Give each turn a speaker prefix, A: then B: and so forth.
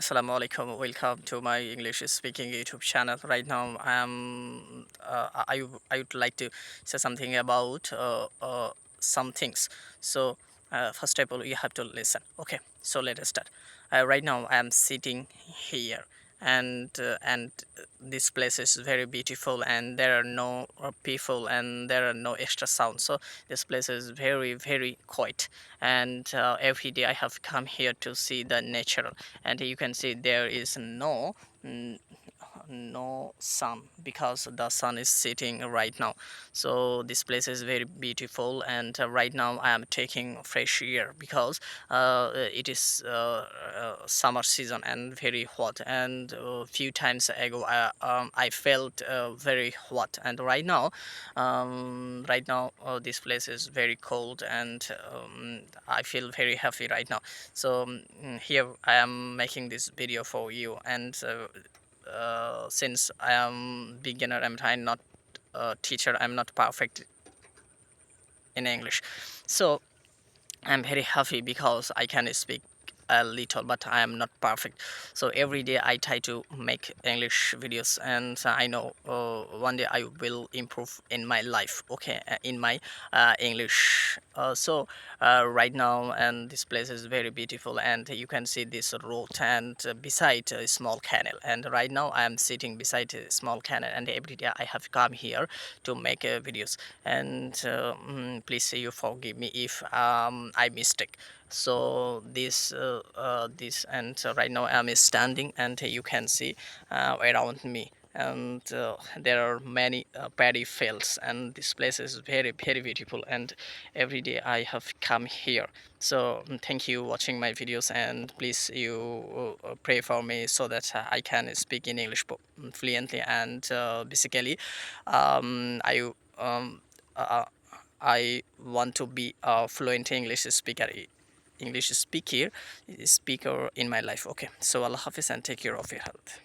A: Assalamu alaikum. Welcome to my English speaking YouTube channel. Right now, I would like to say something about some things. So, first of all, you have to listen. Okay. So let us start. Right now, I am sitting here, and this place is very beautiful, and there are no people, and there are no extra sounds. So this place is very quiet, and every day I have come here to see the nature, and you can see there is mm, no sun because the sun is setting right now. So this place is very beautiful, and right now I am taking fresh air because it is summer season and very hot, and a few times ago I felt very hot, and right now this place is very cold, and I feel very happy right now. So here I am making this video for you, and since I am beginner, I'm not a teacher, I'm not perfect in English. So I'm very happy because I can speak a little, but I am not perfect. So every day I try to make English videos, and I know one day I will improve in my life. Okay, in my English. Right now, and this place is very beautiful, and you can see this road, and beside a small canal. And right now I am sitting beside a small canal, and every day I have come here to make videos. And please you forgive me if I mistake. So this and right now I'm standing, and you can see around me, and there are many paddy fields, and this place is very beautiful, and every day I have come here. So thank you watching my videos, and please you pray for me so that I can speak in English fluently, and basically I uh, I want to be a fluent English speaker in my life. Okay, so Allah Hafiz, and take care of your health.